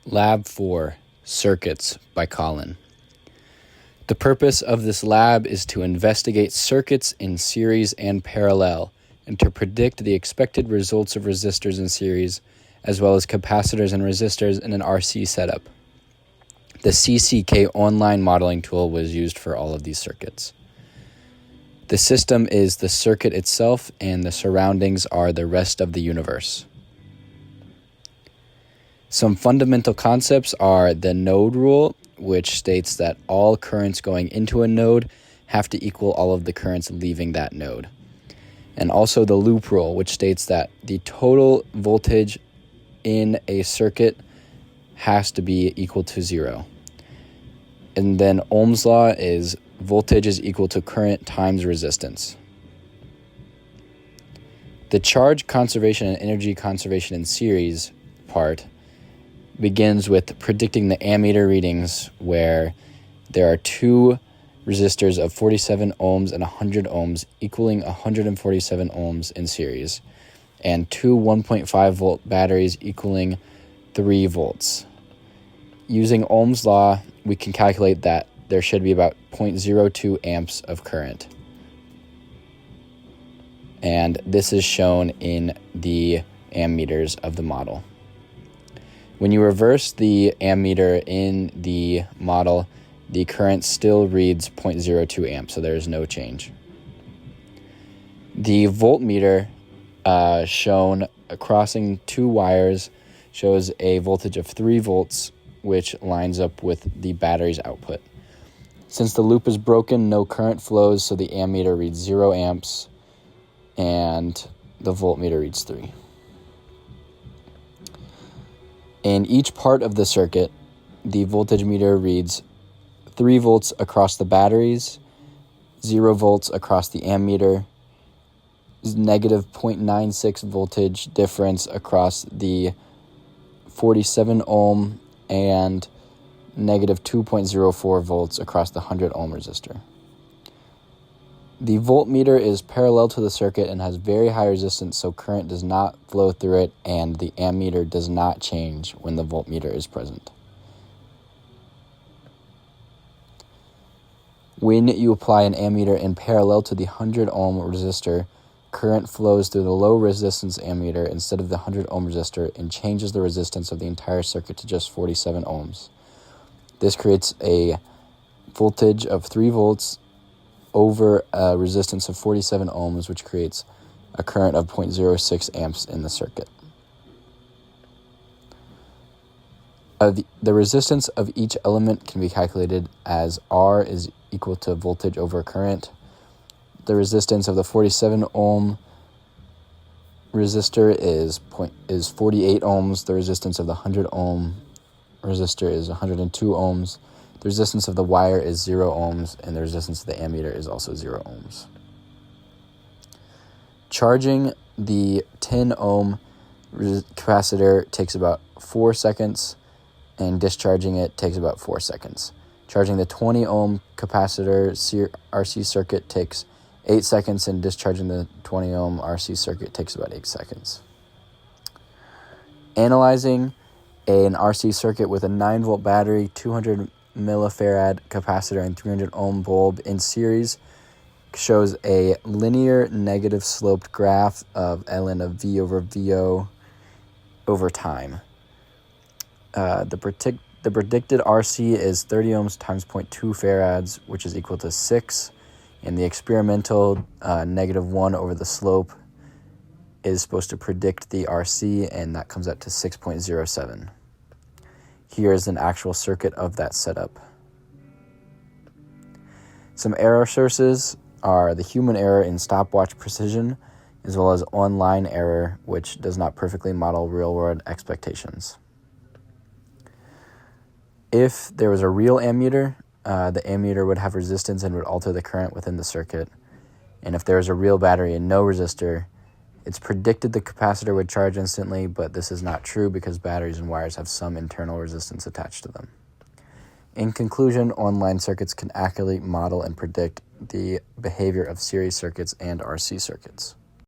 Lab 4, Circuits by Colin. The purpose of this lab is to investigate circuits in series and parallel, and to predict the expected results of resistors in series, as well as capacitors and resistors in an RC setup. The CCK online modeling tool was used for all of these circuits. The system is the circuit itself, and the surroundings are the rest of the universe. Some fundamental concepts are the node rule, which states that all currents going into a node have to equal all of the currents leaving that node. And also the loop rule, which states that the total voltage in a circuit has to be equal to 0. And then Ohm's law is voltage is equal to current times resistance. The charge conservation and energy conservation in series part begins with predicting the ammeter readings, where there are two resistors of 47 ohms and 100 ohms equaling 147 ohms in series, and two 1.5 volt batteries equaling 3 volts. Using Ohm's law, we can calculate that there should be about 0.02 amps of current. And this is shown in the ammeters of the model. When you reverse the ammeter in the model, the current still reads 0.02 amps, so there is no change. The voltmeter shown crossing two wires shows a voltage of 3 volts, which lines up with the battery's output. Since the loop is broken, no current flows, so the ammeter reads 0 amps, and the voltmeter reads 3. In each part of the circuit, the voltage meter reads 3 volts across the batteries, 0 volts across the ammeter, negative 0.96 voltage difference across the 47 ohm, and negative 2.04 volts across the 100 ohm resistor. The voltmeter is parallel to the circuit and has very high resistance, so current does not flow through it, and the ammeter does not change when the voltmeter is present. When you apply an ammeter in parallel to the 100 ohm resistor, current flows through the low resistance ammeter instead of the 100 ohm resistor and changes the resistance of the entire circuit to just 47 ohms. This creates a voltage of 3 volts over a resistance of 47 ohms, which creates a current of 0.06 amps in the circuit. The resistance of each element can be calculated as R is equal to voltage over current. The resistance of the 47 ohm resistor is 48 ohms. The resistance of the 100 ohm resistor is 102 ohms. The resistance of the wire is 0 ohms, and the resistance of the ammeter is also 0 ohms. Charging the 10 ohm capacitor takes about 4 seconds, and discharging it takes about 4 seconds. Charging the 20 ohm capacitor RC circuit takes 8 seconds, and discharging the 20 ohm RC circuit takes about 8 seconds. Analyzing an RC circuit with a 9 volt battery, 200 millifarad capacitor, and 300 ohm bulb in series shows a linear negative sloped graph of ln of V over VO over time. The predicted RC is 30 ohms times 0.2 farads, which is equal to 6, and the experimental negative 1 over the slope is supposed to predict the RC, and that comes out to 6.07. Here is an actual circuit of that setup. Some error sources are the human error in stopwatch precision, as well as online error, which does not perfectly model real-world expectations. If there was a real ammeter, the ammeter would have resistance and would alter the current within the circuit. And if there was a real battery and no resistor, it's predicted the capacitor would charge instantly, but this is not true because batteries and wires have some internal resistance attached to them. In conclusion, online circuits can accurately model and predict the behavior of series circuits and RC circuits.